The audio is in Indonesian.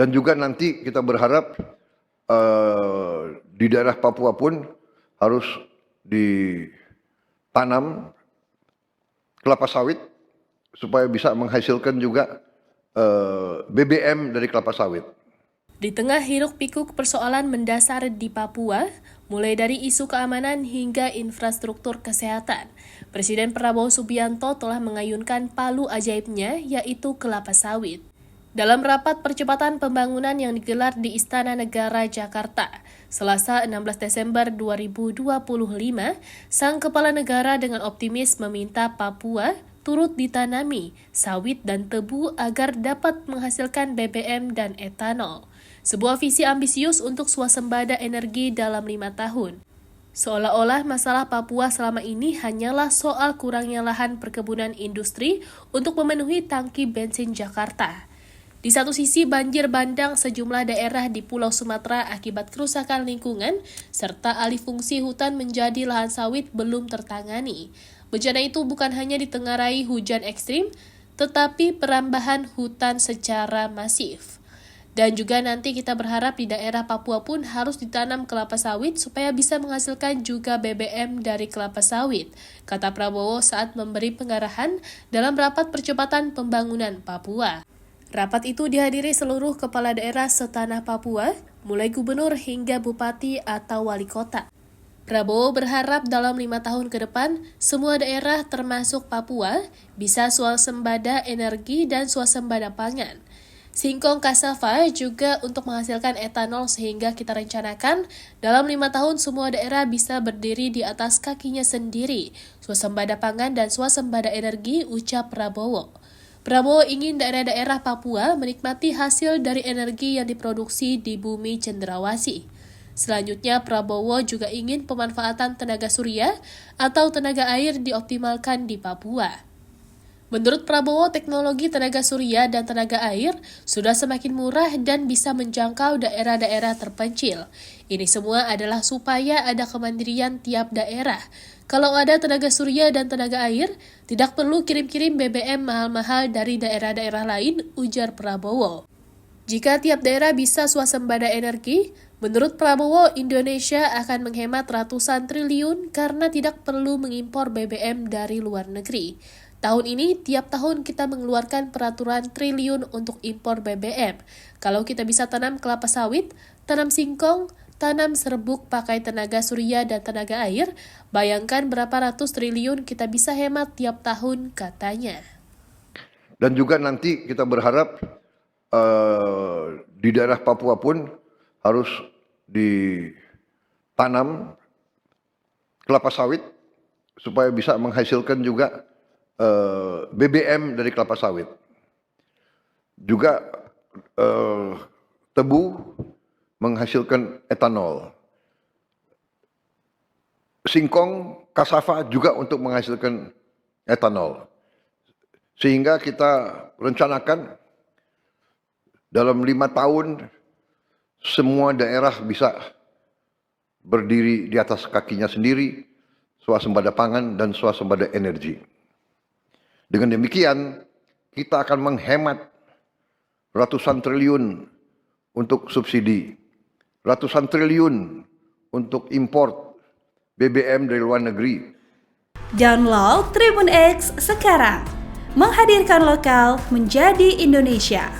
Dan juga nanti kita berharap di daerah Papua pun harus ditanam kelapa sawit supaya bisa menghasilkan juga BBM dari kelapa sawit. Di tengah hiruk-pikuk persoalan mendasar di Papua, mulai dari isu keamanan hingga infrastruktur kesehatan, Presiden Prabowo Subianto telah mengayunkan palu ajaibnya, yaitu kelapa sawit. Dalam rapat percepatan pembangunan yang digelar di Istana Negara Jakarta, Selasa 16 Desember 2025, Sang Kepala Negara dengan optimis meminta Papua turut ditanami sawit dan tebu agar dapat menghasilkan BBM dan etanol. Sebuah visi ambisius untuk swasembada energi dalam 5 tahun. Seolah-olah masalah Papua selama ini hanyalah soal kurangnya lahan perkebunan industri untuk memenuhi tangki bensin Jakarta. Di satu sisi, banjir bandang sejumlah daerah di Pulau Sumatera akibat kerusakan lingkungan, serta alih fungsi hutan menjadi lahan sawit belum tertangani. Bencana itu bukan hanya ditengarai hujan ekstrim, tetapi perambahan hutan secara masif. Dan juga nanti kita berharap di daerah Papua pun harus ditanam kelapa sawit supaya bisa menghasilkan juga BBM dari kelapa sawit, kata Prabowo saat memberi pengarahan dalam rapat percepatan pembangunan Papua. Rapat itu dihadiri seluruh kepala daerah setanah Papua, mulai gubernur hingga bupati atau wali kota. Prabowo berharap dalam 5 tahun ke depan, semua daerah termasuk Papua bisa swasembada energi dan swasembada pangan. Singkong cassava juga untuk menghasilkan etanol sehingga kita rencanakan dalam 5 tahun semua daerah bisa berdiri di atas kakinya sendiri, swasembada pangan dan swasembada energi, ucap Prabowo. Prabowo ingin daerah-daerah Papua menikmati hasil dari energi yang diproduksi di bumi cenderawasih. Selanjutnya, Prabowo juga ingin pemanfaatan tenaga surya atau tenaga air dioptimalkan di Papua. Menurut Prabowo, teknologi tenaga surya dan tenaga air sudah semakin murah dan bisa menjangkau daerah-daerah terpencil. Ini semua adalah supaya ada kemandirian tiap daerah. Kalau ada tenaga surya dan tenaga air, tidak perlu kirim-kirim BBM mahal-mahal dari daerah-daerah lain, ujar Prabowo. Jika tiap daerah bisa swasembada energi, menurut Prabowo, Indonesia akan menghemat ratusan triliun karena tidak perlu mengimpor BBM dari luar negeri. Tahun ini, tiap tahun kita mengeluarkan peraturan triliun untuk impor BBM. Kalau kita bisa tanam kelapa sawit, tanam singkong, tanam serbuk pakai tenaga surya dan tenaga air, bayangkan berapa ratus triliun kita bisa hemat tiap tahun, katanya. Dan juga nanti kita berharap di daerah Papua pun harus ditanam kelapa sawit supaya bisa menghasilkan juga BBM dari kelapa sawit. Juga tebu menghasilkan etanol. Singkong, cassava juga untuk menghasilkan etanol. Sehingga kita rencanakan dalam 5 tahun semua daerah bisa berdiri di atas kakinya sendiri, swasembada pangan dan swasembada energi. Dengan demikian, kita akan menghemat ratusan triliun untuk subsidi, ratusan triliun untuk import BBM dari luar negeri. Download Tribun X sekarang, menghadirkan lokal menjadi Indonesia.